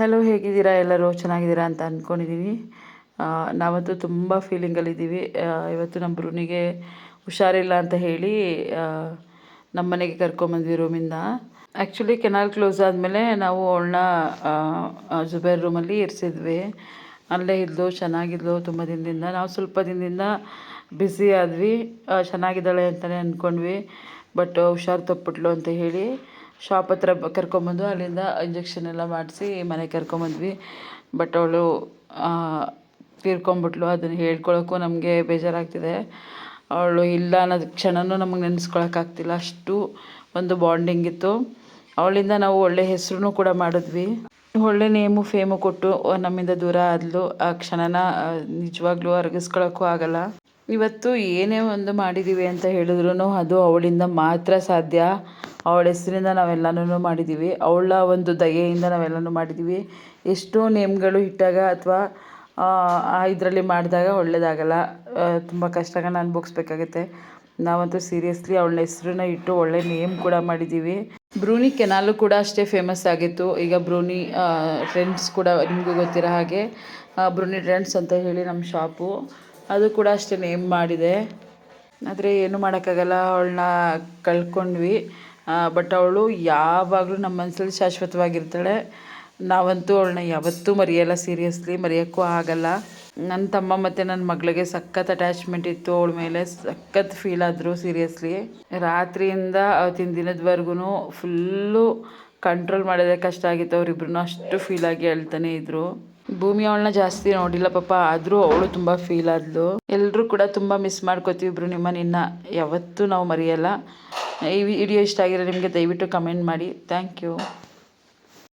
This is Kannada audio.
ಹಲೋ, ಹೇಗಿದ್ದೀರಾ? ಎಲ್ಲರೂ ಚೆನ್ನಾಗಿದ್ದೀರಾ ಅಂತ ಅಂದ್ಕೊಂಡಿದ್ದೀನಿ. ನಾವಂತೂ ತುಂಬ ಫೀಲಿಂಗಲ್ಲಿದ್ದೀವಿ. ಇವತ್ತು ನಮ್ಮ ಬ್ರೂನಿಗೆ ಹುಷಾರಿಲ್ಲ ಅಂತ ಹೇಳಿ ನಮ್ಮ ಮನೆಗೆ ಕರ್ಕೊಂಬಂದ್ವಿ ರೂಮಿಂದ. ಆ್ಯಕ್ಚುಲಿ ಕೆನಾಲ್ ಕ್ಲೋಸ್ ಆದಮೇಲೆ ನಾವು ಅವಳನ್ನ ಜುಬೇರ್ ರೂಮಲ್ಲಿ ಇರಿಸಿದ್ವಿ. ಅಲ್ಲೇ ಇದ್ಲು, ಚೆನ್ನಾಗಿದ್ಲು ತುಂಬ ದಿನದಿಂದ. ನಾವು ಸ್ವಲ್ಪ ದಿನದಿಂದ ಬ್ಯುಸಿ ಆದ್ವಿ. ಚೆನ್ನಾಗಿದ್ದಾಳೆ ಅಂತಲೇ ಅಂದ್ಕೊಂಡ್ವಿ. ಬಟ್ ಹುಷಾರು ತಪ್ಪಿಟ್ಲು ಅಂತ ಹೇಳಿ ಶಾಪ್ ಹತ್ರ ಕರ್ಕೊಂಬಂದು ಅಲ್ಲಿಂದ ಇಂಜೆಕ್ಷನ್ ಎಲ್ಲ ಮಾಡಿಸಿ ಮನೆಗೆ ಕರ್ಕೊಂಬಂದ್ವಿ. ಬಟ್ ಅವಳು ತೀರ್ಕೊಂಬಿಟ್ಲು. ಅದನ್ನು ಹೇಳ್ಕೊಳ್ಳೋಕ್ಕೂ ನಮಗೆ ಬೇಜಾರಾಗ್ತಿದೆ. ಅವಳು ಇಲ್ಲ ಅನ್ನೋದು ಕ್ಷಣನೂ ನಮಗೆ ನೆನೆಸ್ಕೊಳಕ್ಕಾಗ್ತಿಲ್ಲ. ಅಷ್ಟು ಒಂದು ಬಾಂಡಿಂಗ್ ಇತ್ತು. ಅವಳಿಂದ ನಾವು ಒಳ್ಳೆ ಹೆಸರು ಕೂಡ ಮಾಡಿದ್ವಿ. ಒಳ್ಳೆ ನೇಮು ಫೇಮು ಕೊಟ್ಟು ನಮ್ಮಿಂದ ದೂರ ಆದಳು. ಆ ಕ್ಷಣನ ನಿಜವಾಗ್ಲೂ ಅರಗಿಸ್ಕೊಳ್ಳೋಕ್ಕೂ ಆಗಲ್ಲ. ಇವತ್ತು ಏನೇ ಒಂದು ಮಾಡಿದ್ದೀವಿ ಅಂತ ಹೇಳಿದ್ರು ಅದು ಅವಳಿಂದ ಮಾತ್ರ ಸಾಧ್ಯ. ಅವಳ ಹೆಸರಿಂದ ನಾವೆಲ್ಲನೂ ಮಾಡಿದ್ದೀವಿ. ಅವಳ ಒಂದು ದಯೆಯಿಂದ ನಾವೆಲ್ಲನೂ ಮಾಡಿದ್ದೀವಿ. ಎಷ್ಟೋ ನೇಮ್ಗಳು ಇಟ್ಟಾಗ ಅಥವಾ ಇದರಲ್ಲಿ ಮಾಡಿದಾಗ ಒಳ್ಳೆಯದಾಗಲ್ಲ. ತುಂಬ ಕಷ್ಟಗಳನ್ನ ಅನುಭವಿಸ್ಬೇಕಾಗತ್ತೆ. ನಾವಂತೂ ಸೀರಿಯಸ್ಲಿ ಅವಳ ಹೆಸ್ರನ್ನ ಇಟ್ಟು ಒಳ್ಳೆ ನೇಮ್ ಕೂಡ ಮಾಡಿದ್ದೀವಿ. ಬ್ರೂನಿ ಕೆನಾಲು ಕೂಡ ಅಷ್ಟೇ ಫೇಮಸ್ ಆಗಿತ್ತು. ಈಗ ಬ್ರೂನಿ ಟ್ರೆಂಡ್ಸ್ ಕೂಡ ನಿಮಗೂ ಗೊತ್ತಿರೋ ಹಾಗೆ ಬ್ರೂನಿ ಟ್ರೆಂಡ್ಸ್ ಅಂತ ಹೇಳಿ ನಮ್ಮ ಶಾಪು, ಅದು ಕೂಡ ಅಷ್ಟೇ ನೇಮ್ ಮಾಡಿದೆ. ಆದರೆ ಏನೂ ಮಾಡೋಕ್ಕಾಗಲ್ಲ, ಅವಳನ್ನ ಕಳ್ಕೊಂಡ್ವಿ. ಬಟ್ ಅವಳು ಯಾವಾಗಲೂ ನಮ್ಮ ಮನಸ್ಸಲ್ಲಿ ಶಾಶ್ವತವಾಗಿರ್ತಾಳೆ. ನಾವಂತೂ ಅವಳನ್ನ ಯಾವತ್ತೂ ಮರೆಯಲ್ಲ, ಸೀರಿಯಸ್ಲಿ ಮರೆಯೋಕ್ಕೂ ಆಗಲ್ಲ. ನನ್ನ ತಮ್ಮ ಮತ್ತು ನನ್ನ ಮಗಳಿಗೆ ಸಖತ್ ಅಟ್ಯಾಚ್ಮೆಂಟ್ ಇತ್ತು ಅವಳ ಮೇಲೆ. ಸಖತ್ ಫೀಲ್ ಆದರು ಸೀರಿಯಸ್ಲಿ. ರಾತ್ರಿಯಿಂದ ಅವತ್ತಿನ ದಿನದವರೆಗೂ ಫುಲ್ಲು ಕಂಟ್ರೋಲ್ ಮಾಡೋದೇ ಕಷ್ಟ ಆಗಿತ್ತು. ಅವರಿಬ್ರು ಅಷ್ಟು ಫೀಲಾಗಿ ಹೇಳ್ತಾನೆ ಇದ್ದರು. ಭೂಮಿ ಅವಳನ್ನ ಜಾಸ್ತಿ ನೋಡಿಲ್ಲ ಪಾಪ, ಆದರೂ ಅವಳು ತುಂಬ ಫೀಲ್ ಆದಳು. ಎಲ್ಲರೂ ಕೂಡ ತುಂಬ ಮಿಸ್ ಮಾಡ್ಕೋತೀವಿ ಬ್ರೂನಿಮ್ಮ, ನಿನ್ನ ಯಾವತ್ತೂ ನಾವು ಮರೆಯಲ್ಲ. ಈ ವಿಡಿಯೋ ಇಷ್ಟ ಆಗಿರೋ ನಿಮಗೆ ದಯವಿಟ್ಟು ಕಮೆಂಟ್ ಮಾಡಿ. Thank you.